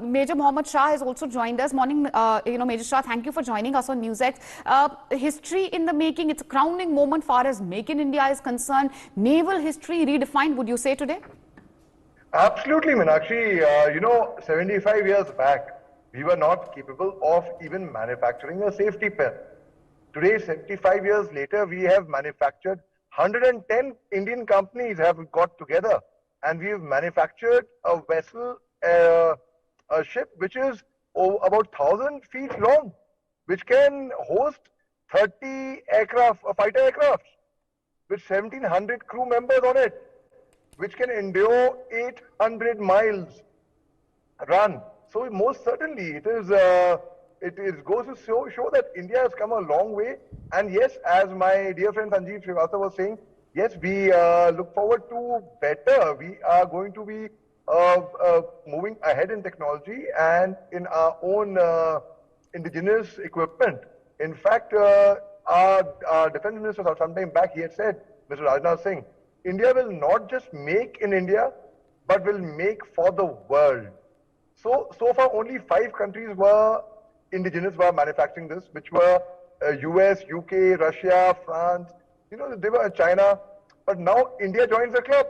Major Mohammed Shah has also joined us. Morning, Major Shah, thank you for joining us on NewsX. History in the making, it's a crowning moment far as Make in India is concerned. Naval history redefined, would you say today? Absolutely, Meenakshi. 75 years back, we were not capable of even manufacturing a safety pin. Today, 75 years later, we have manufactured 110 Indian companies have got together, and we have manufactured a vessel, a ship which is about 1,000 feet long, which can host 30 aircraft, fighter aircraft, with 1,700 crew members on it, which can endure 800 miles run. So most certainly it goes to show that India has come a long way. And yes, as my dear friend Sanjeev Srivastava was saying, yes, we look forward to better. We are going to be moving ahead in technology and in our own indigenous equipment. In fact, our defense minister some time back, he had said, Mr. Rajnath Singh, India will not just make in India, but will make for the world. So far only 5 countries were indigenous, were manufacturing this, which were US, UK, Russia, France, they were China, but now India joins the club.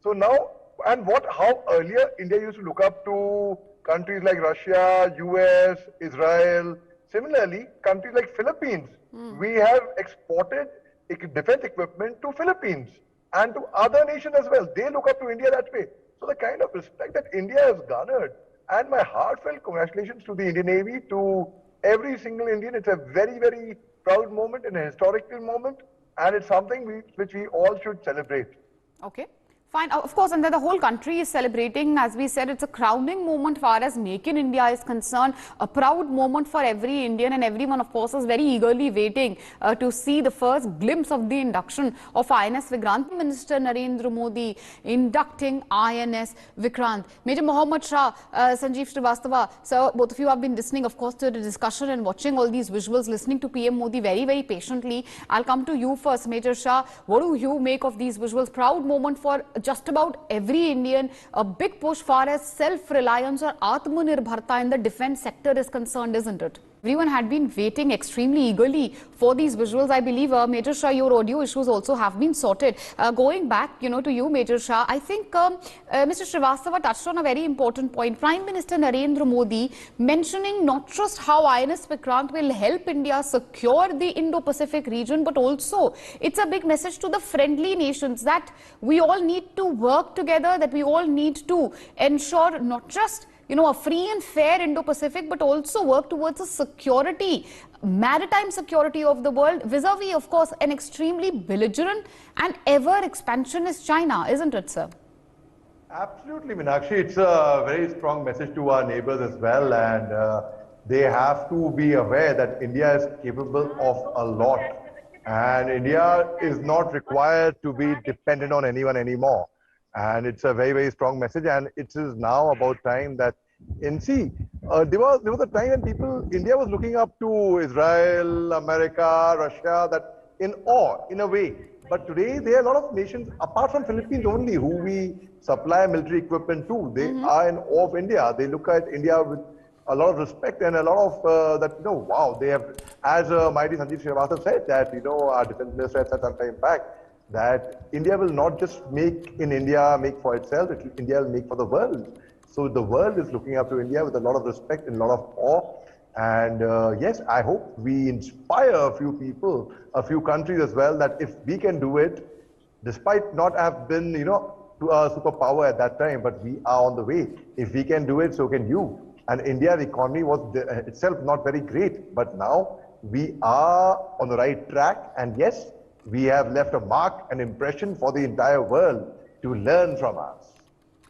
So now, and how earlier India used to look up to countries like Russia, US, Israel. Similarly, countries like Philippines, we have exported defense equipment to Philippines and to other nations as well. They look up to India that way. So the kind of respect that India has garnered, and my heartfelt congratulations to the Indian Navy, to every single Indian. It's a very, very proud moment and a historical moment, and it's something which we all should celebrate. Okay. Fine, of course, and then the whole country is celebrating. As we said, it's a crowning moment far as Make in India is concerned, a proud moment for every Indian, and everyone, of course, is very eagerly waiting to see the first glimpse of the induction of INS Vikrant. Minister Narendra Modi inducting INS Vikrant. Major Mohammed Shah, Sanjeev Srivastava, so both of you have been listening, of course, to the discussion and watching all these visuals, listening to PM Modi very, very patiently. I'll come to you first, Major Shah. What do you make of these visuals? Proud moment for just about every Indian, a big push far as self-reliance or Atmanirbharta in the defense sector is concerned, isn't it? Everyone had been waiting extremely eagerly for these visuals. I believe, Major Shah, your audio issues also have been sorted. Going back, to you, Major Shah, I think Mr. Srivastava touched on a very important point. Prime Minister Narendra Modi mentioning not just how INS Vikrant will help India secure the Indo-Pacific region, but also it's a big message to the friendly nations that we all need to work together, that we all need to ensure not just a free and fair Indo-Pacific, but also work towards a security, maritime security of the world, vis-a-vis, of course, an extremely belligerent and ever-expansionist China, isn't it, sir? Absolutely, Meenakshi. It's a very strong message to our neighbors as well, and they have to be aware that India is capable of a lot, and India is not required to be dependent on anyone anymore. And it's a very, very strong message, and it is now about time that there was a time when India was looking up to Israel, America, Russia, that in awe, in a way. But today, there are a lot of nations, apart from Philippines only, who we supply military equipment to. They are in awe of India. They look at India with a lot of respect and a lot of wow, they have, as mighty Sanjeev Srivastava said, that, our defense minister had said some time back, that India will not just make in India, make for itself, India will make for the world. So the world is looking up to India with a lot of respect and a lot of awe. And yes, I hope we inspire a few people, a few countries as well, that if we can do it, despite not have been, to a superpower at that time, but we are on the way. If we can do it, so can you. And India's economy was itself not very great, but now we are on the right track. And yes, we have left a mark, an impression for the entire world to learn from us.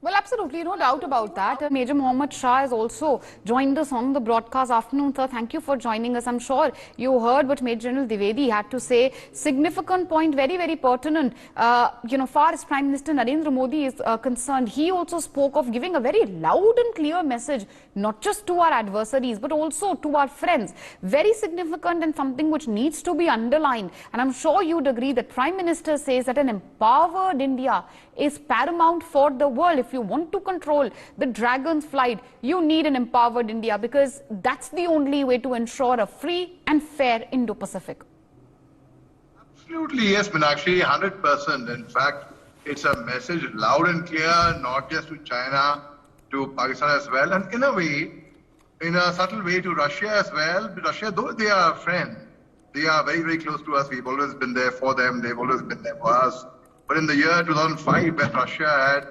Well, absolutely, no doubt about that. Major Mohammed Shah has also joined us on the broadcast. Afternoon, sir. Thank you for joining us. I'm sure you heard what Major General Dwivedi had to say. Significant point, very, very pertinent. Far as Prime Minister Narendra Modi is concerned, he also spoke of giving a very loud and clear message, not just to our adversaries, but also to our friends. Very significant and something which needs to be underlined. And I'm sure you'd agree that Prime Minister says that an empowered India is paramount for the world. If if you want to control the dragon's flight, you need an empowered India, because that's the only way to ensure a free and fair Indo-Pacific. Absolutely, yes, Meenakshi, 100%. In fact, it's a message loud and clear, not just to China, to Pakistan as well, and in a way, in a subtle way, to Russia as well. Russia, though they are a friend, they are very, very close to us. We've always been there for them. They've always been there for us. But in the year 2005, when Russia had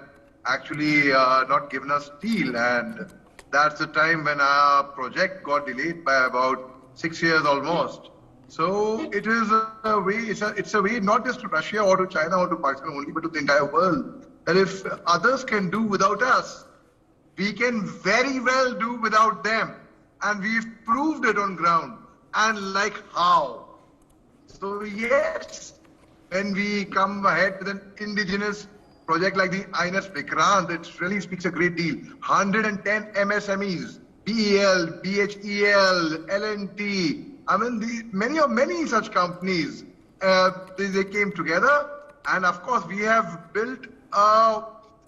actually not given us steel, and that's the time when our project got delayed by about 6 years almost. So it is a way, it's a way not just to Russia or to China or to Pakistan only, but to the entire world, that if others can do without us, we can very well do without them. And we've proved it on ground. And like how? So yes, when we come ahead with an indigenous project like the INS Vikrant, it really speaks a great deal. 110 MSMEs, BEL, BHEL, L&T, I mean, many such companies, they came together, and of course we have built a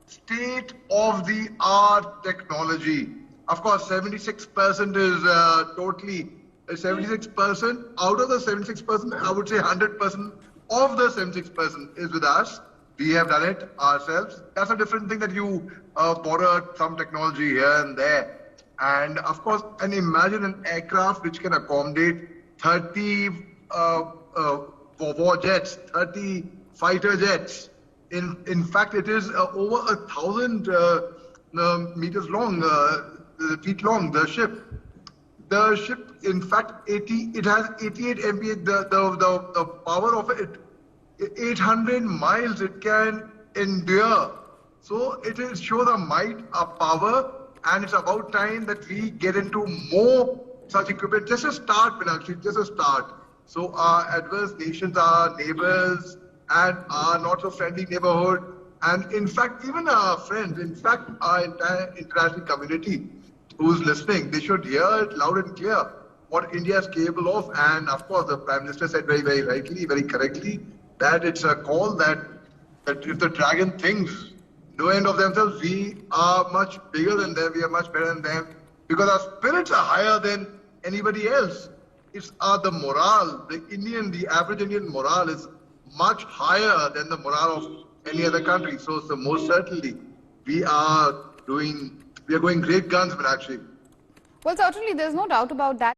state-of-the-art technology. Of course, 76% is totally 76%. Out of the 76%, I would say 100% of the 76% is with us. We have done it ourselves. That's a different thing, that you borrowed some technology here and there. And of course, and imagine an aircraft which can accommodate 30 war jets, 30 fighter jets. In fact, it is over 1,000 meters long, feet long, the ship. The ship, in fact, it has 88 MPH, the power of it, 800 miles it can endure. So it will show the might of power. And it's about time that we get into more such equipment. Just a start, Meenakshi, just a start. So our adverse nations, our neighbors, and our not so friendly neighborhood, and in fact, even our friends, in fact, our entire international community who's listening, they should hear it loud and clear what India is capable of. And of course, the Prime Minister said very, very rightly, very correctly, that it's a call that if the dragon thinks no end of themselves, we are much bigger than them, we are much better than them, because our spirits are higher than anybody else. It's the morale, the average Indian morale is much higher than the morale of any other country. So most certainly, we are going great guns, Meenakshi. Well, certainly, there's no doubt about that.